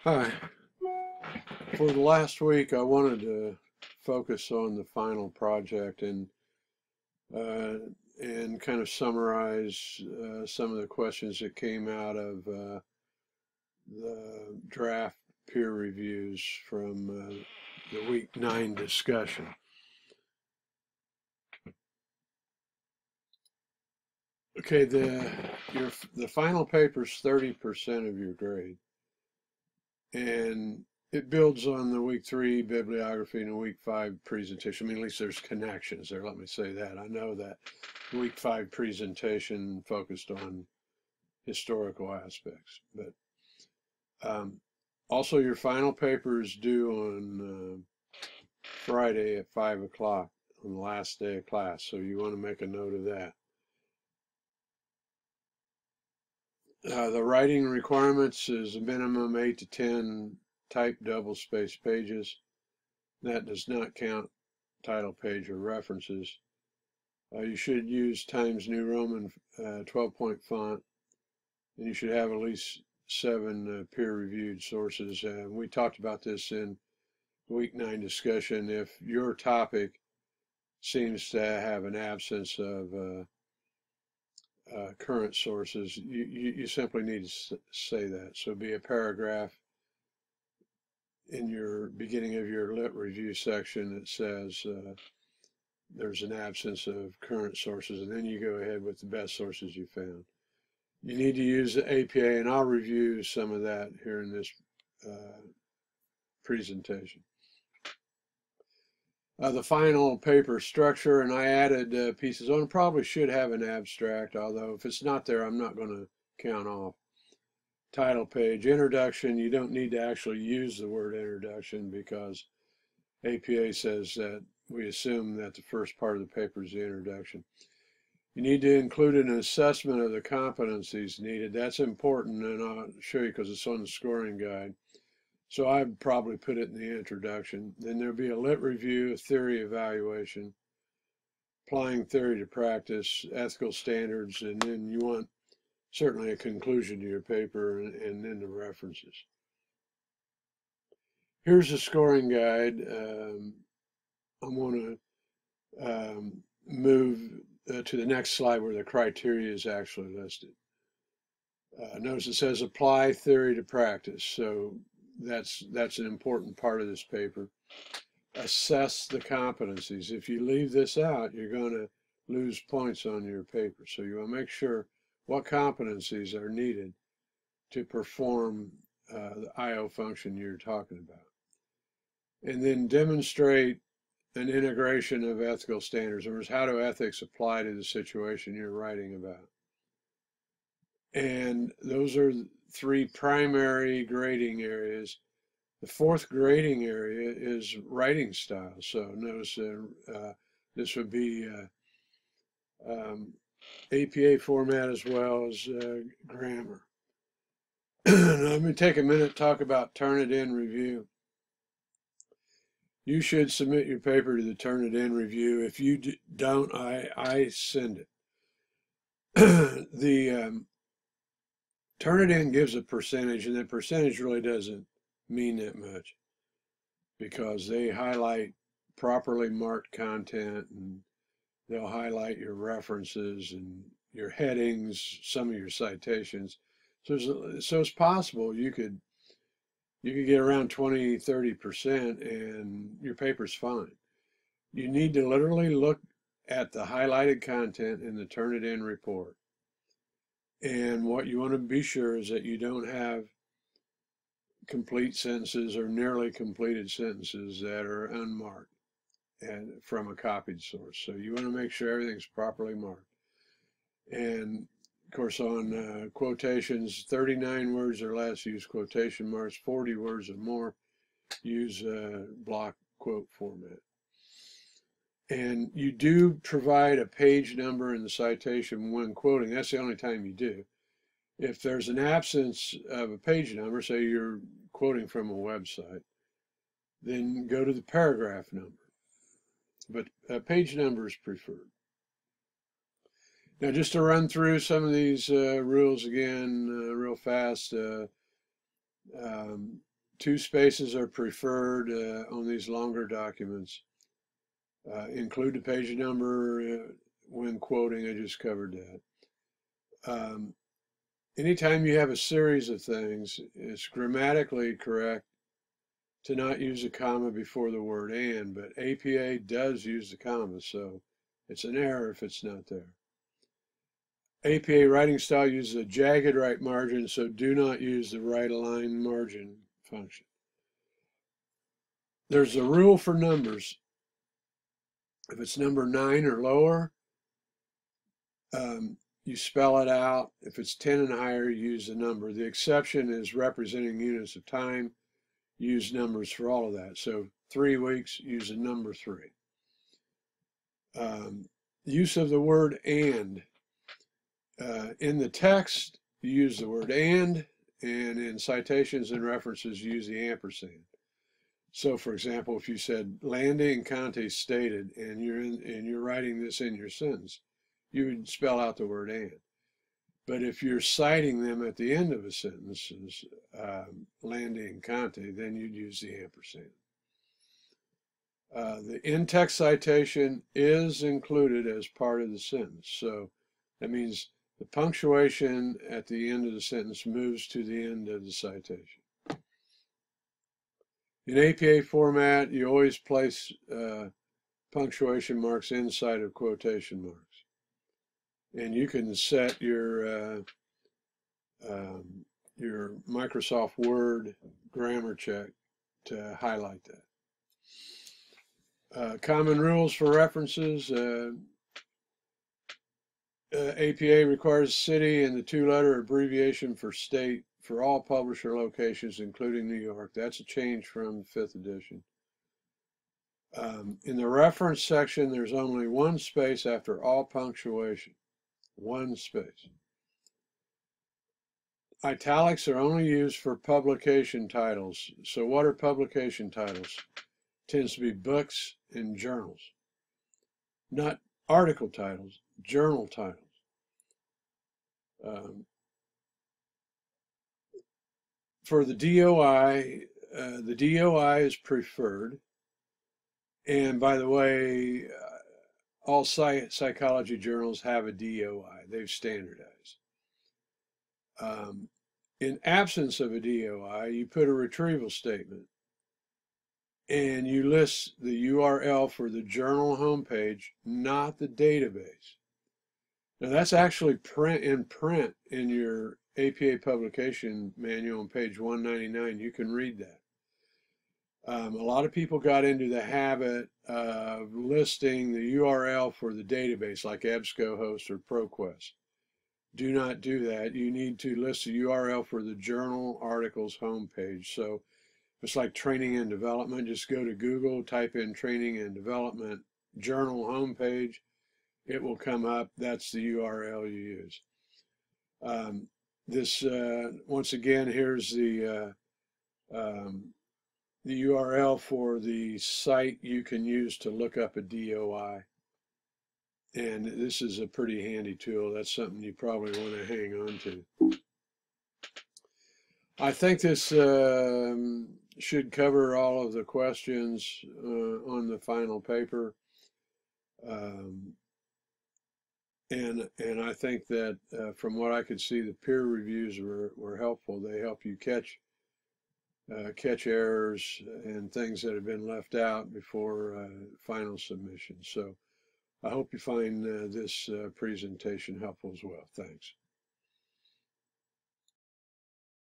Hi. For the last week, I wanted to focus on the final project uh, and kind of summarize some of the questions that came out of the draft peer reviews from the week 9 discussion. Okay, the final paper is 30% of your grade, and it builds on the week 3 bibliography and the week 5 presentation. I mean, at least there's connections there. Let me say that. I know that week 5 presentation focused on historical aspects, but also your final paper is due on Friday at 5 o'clock on the last day of class, so you want to make a note of that. The writing requirements is a minimum 8 to 10 typed double-spaced pages. That does not count title page or references. You should use Times New Roman 12-point font, and you should have at least 7 peer-reviewed sources. We talked about this in week 9 discussion. If your topic seems to have an absence of current sources, you simply need to say that. So be a paragraph in your beginning of your lit review section that says there's an absence of current sources, and then you go ahead with the best sources you found. You need to use the APA, and I'll review some of that here in this presentation. The final paper structure, and I added pieces on. Probably should have an abstract, although if it's not there, I'm not going to count off. Title page, introduction, you don't need to actually use the word introduction because APA says that we assume that the first part of the paper is the introduction. You need to include an assessment of the competencies needed. That's important, and I'll show you because it's on the scoring guide. So I'd probably put it in the introduction. Then there'll be a lit review, a theory evaluation, applying theory to practice, ethical standards, and then you want certainly a conclusion to your paper and then the references. Here's the scoring guide. I'm going to move to the next slide where the criteria is actually listed. Notice it says apply theory to practice. So that's an important part of this paper. Assess the competencies. If you leave this out, you're going to lose points on your paper. So you want to make sure what competencies are needed to perform the IO function you're talking about. And then demonstrate an integration of ethical standards. In other words, how do ethics apply to the situation you're writing about? And those are 3 primary grading areas. The 4th grading area is writing style. So notice this would be APA format as well as grammar. Let me take a minute to talk about Turnitin review. You should submit your paper to the Turnitin review. If you don't, I send it. The Turnitin gives a percentage, and that percentage really doesn't mean that much because they highlight properly marked content, and they'll highlight your references and your headings, some of your citations. So it's possible you could get around 20-30% and your paper's fine. You need to literally look at the highlighted content in the Turnitin report. And what you want to be sure is that you don't have complete sentences or nearly completed sentences that are unmarked and from a copied source. So you want to make sure everything's properly marked. And of course, on quotations, 39 words or less, use quotation marks. 40 words or more, use block quote format. And you do provide a page number in the citation when quoting. That's the only time you do. If there's an absence of a page number, say you're quoting from a website, then go to the paragraph number. But a page number is preferred. Now, just to run through some of these rules again real fast. 2 spaces are preferred on these longer documents. Include the page number when quoting. I just covered that. Anytime you have a series of things, it's grammatically correct to not use a comma before the word and, but APA does use the comma, so it's an error if it's not there. APA writing style uses a jagged right margin, so do not use the right align margin function. There's a rule for numbers. If it's number 9 or lower, you spell it out. If it's 10 and higher, you use the number. The exception is representing units of time. Use numbers for all of that. So 3 weeks, use the number 3. Use of the word and. In the text, you use the word and in citations and references, use the ampersand. So, for example, if you said Landy and Conte stated, and you're writing this in your sentence, you would spell out the word and. But if you're citing them at the end of a sentence, Landy and Conte, then you'd use the ampersand. The in-text citation is included as part of the sentence. So that means the punctuation at the end of the sentence moves to the end of the citation. In APA format, you always place punctuation marks inside of quotation marks. And you can set your Microsoft Word grammar check to highlight that. Common rules for references. APA requires city and the 2-letter abbreviation for state for all publisher locations, including New York. That's a change from the 5th edition. In the reference section, there's only 1 space after all punctuation. 1 space. Italics are only used for publication titles. So what are publication titles? Tends to be books and journals. Not article titles, journal titles. For the DOI is preferred. And by the way, all psychology journals have a DOI. They've standardized. In absence of a DOI, you put a retrieval statement and you list the URL for the journal homepage, not the database. Now that's actually in print in your APA publication manual on page 199. You can read that. A lot of people got into the habit of listing the URL for the database like EBSCOhost or ProQuest. Do not do that. You need to list the URL for the journal articles homepage. So it's like training and development. Just go to Google, type in training and development journal homepage. It will come up. That's the URL you use. Once again, here's the URL for the site you can use to look up a DOI. And this is a pretty handy tool. That's something you probably want to hang on to. I think this should cover all of the questions on the final paper. And I think that from what I could see, the peer reviews were helpful. They help you catch errors and things that have been left out before final submission. So I hope you find this presentation helpful as well. Thanks.